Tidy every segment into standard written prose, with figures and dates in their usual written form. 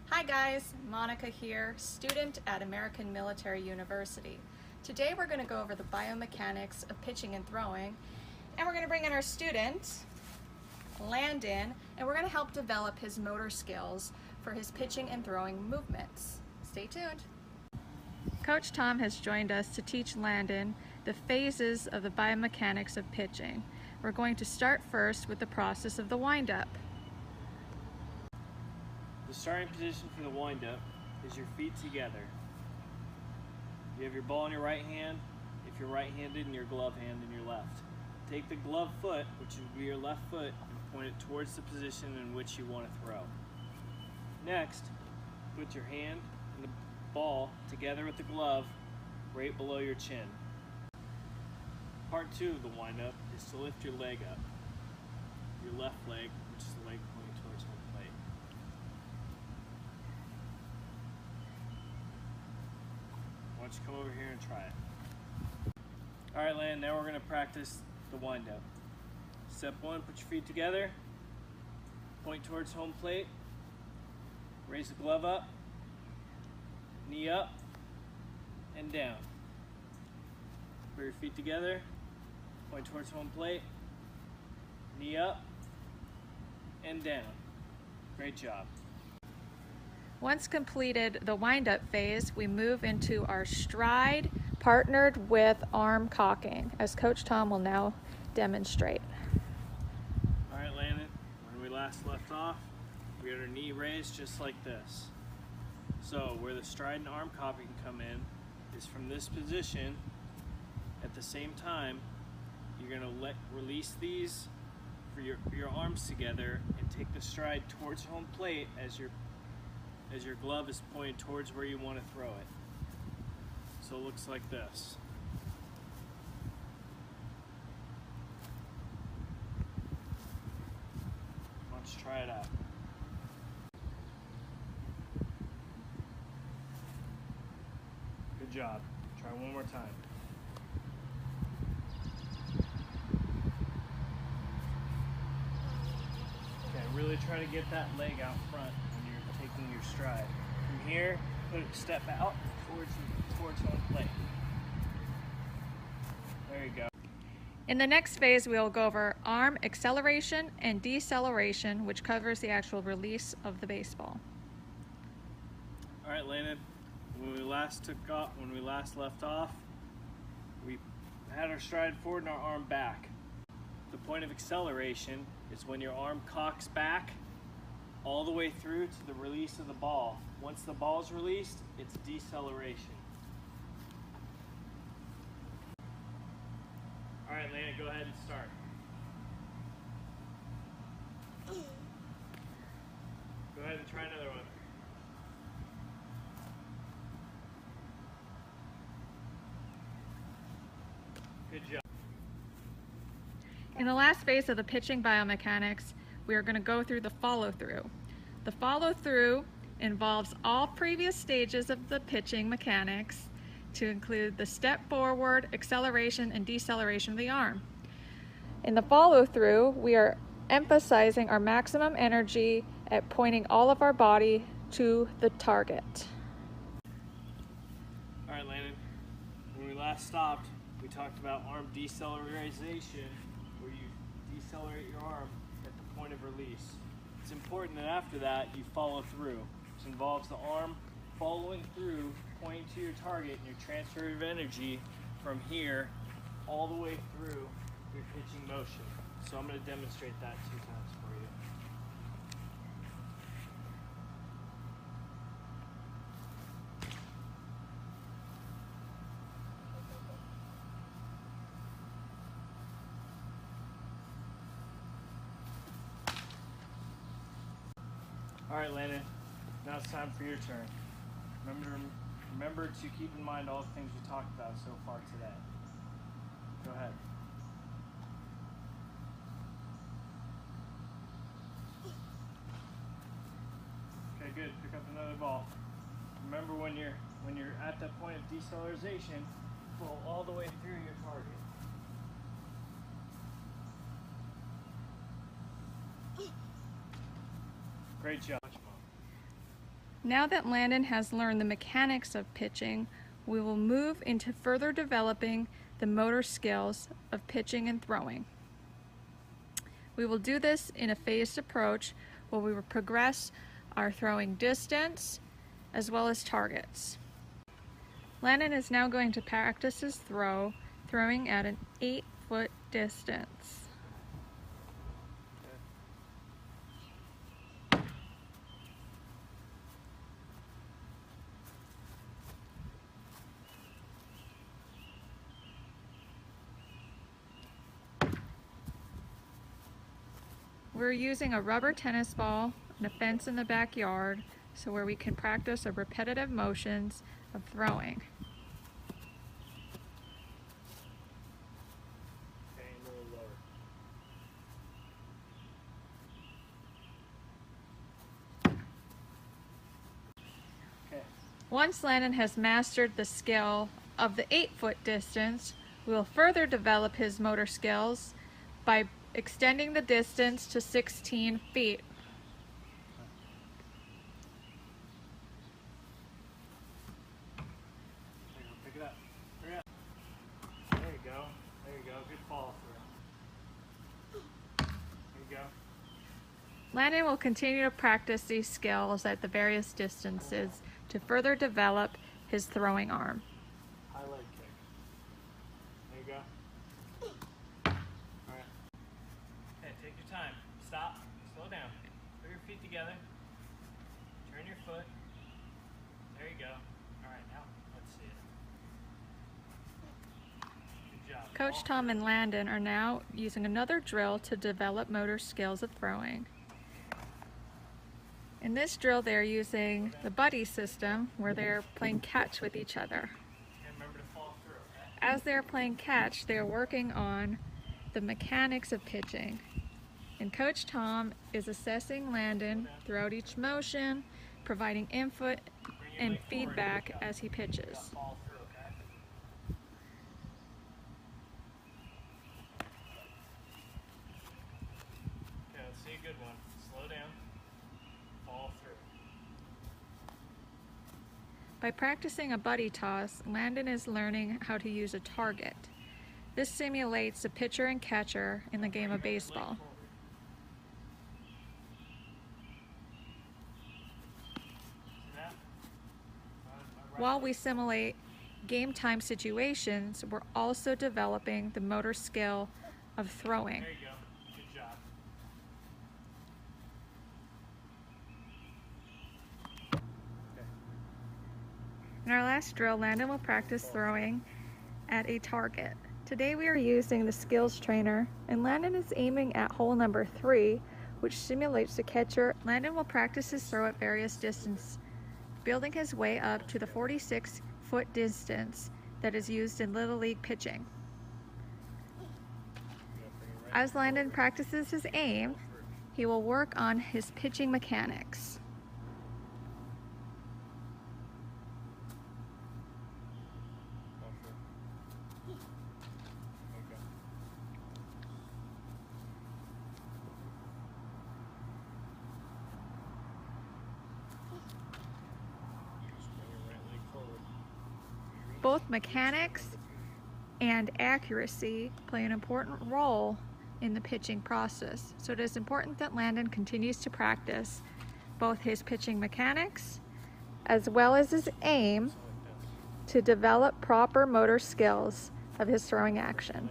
Hi guys, Monica here, student at American Military University. Today we're going to go over the biomechanics of pitching and throwing, and we're going to bring in our student, Landon, and we're going to help develop his motor skills for his pitching and throwing movements. Stay tuned. Coach Tom has joined us to teach Landon the phases of the biomechanics of pitching. We're going to start first with the process of the wind-up. The starting position for the wind-up is your feet together. You have your ball in your right hand, if you're right-handed, and your glove hand in your left. Take the glove foot, which would be your left foot, and point it towards the position in which you want to throw. Next, put your hand and the ball together with the glove right below your chin. Part 2 of the wind-up is to lift your leg up. Your left leg, which is the leg pointing towards home plate. Why don't you come over here and try it. Alright, Landon, now we're going to practice the wind-up. Step 1, put your feet together, point towards home plate, raise the glove up, knee up, and down. Put your feet together, point towards home plate, knee up, and down. Great job. Once completed the wind-up phase, we move into our stride partnered with arm cocking, as Coach Tom will now demonstrate. All right, Landon, when we last left off, we had our knee raised just like this. So where the stride and arm cocking come in is from this position. At the same time, you're gonna release these for your arms together and take the stride towards home plate as your glove is pointed towards where you want to throw it. So it looks like this. Let's try it out. Good job. Try one more time. Okay, really try to get that leg out front when you're taking your stride. From here, step out towards home plate. There you go. In the next phase, we will go over arm acceleration and deceleration, which covers the actual release of the baseball. All right, Landon. When we last left off, we had our stride forward and our arm back. The point of acceleration is when your arm cocks back all the way through to the release of the ball. Once the ball is released, it's deceleration. All right, Landon, go ahead and start. Go ahead and try another one. Good job. In the last phase of the pitching biomechanics, we are going to go through the follow-through. The follow-through involves all previous stages of the pitching mechanics to include the step forward, acceleration, and deceleration of the arm. In the follow-through, we are emphasizing our maximum energy at pointing all of our body to the target. All right, Landon, when we last stopped, we talked about arm deceleration, where you decelerate your arm at the point of release. It's important that after that you follow through, which involves the arm following through, pointing to your target, and your transfer of energy from here all the way through your pitching motion. So I'm going to demonstrate that 2 times for you. All right, Landon, now it's time for your turn. Remember to keep in mind all the things we talked about so far today. Go ahead. Okay, good. Pick up another ball. Remember when you're at that point of deceleration, pull all the way through your target. Great job. Now that Landon has learned the mechanics of pitching, we will move into further developing the motor skills of pitching and throwing. We will do this in a phased approach where we will progress our throwing distance as well as targets. Landon is now going to practice his throwing at an 8-foot distance. We're using a rubber tennis ball and a fence in the backyard so where we can practice the repetitive motions of throwing. Okay, a little lower. Okay. Once Landon has mastered the skill of the 8-foot distance, we will further develop his motor skills by extending the distance to 16 feet. Pick it up. Hurry up. There you go. There you go. Good follow through. There you go. Landon will continue to practice these skills at the various distances to further develop his throwing arm. High leg kick. There you go. Alright. Okay, take your time. Stop. Slow down. Put your feet together. Turn your foot. There you go. Alright, now let's see it. Good job. Coach Tom and Landon are now using another drill to develop motor skills of throwing. In this drill, they're using the buddy system where they're playing catch with each other. And remember to follow through, okay? As they're playing catch, they're working on the mechanics of pitching. And Coach Tom is assessing Landon throughout each motion, providing input and feedback as he pitches. Follow through, okay? Okay, let's see a good one. Slow down. Follow through. By practicing a buddy toss, Landon is learning how to use a target. This simulates the pitcher and catcher in the game of baseball. See that? While we simulate game time situations, we're also developing the motor skill of throwing. There you go. Good job. In our last drill, Landon will practice throwing at a target. Today we are using the skills trainer, and Landon is aiming at hole number 3, which simulates the catcher. Landon will practice his throw at various distances, building his way up to the 46-foot distance that is used in Little League pitching. As Landon practices his aim, he will work on his pitching mechanics. Both mechanics and accuracy play an important role in the pitching process. So it is important that Landon continues to practice both his pitching mechanics as well as his aim to develop proper motor skills of his throwing action.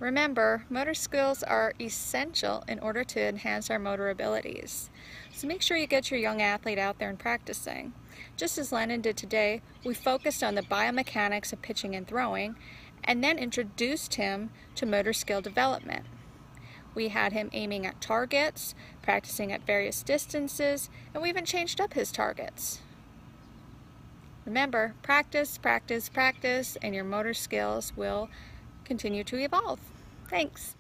Remember, motor skills are essential in order to enhance our motor abilities. So make sure you get your young athlete out there and practicing. Just as Landon did today, we focused on the biomechanics of pitching and throwing, and then introduced him to motor skill development. We had him aiming at targets, practicing at various distances, and we even changed up his targets. Remember, practice, practice, practice, and your motor skills will continue to evolve. Thanks.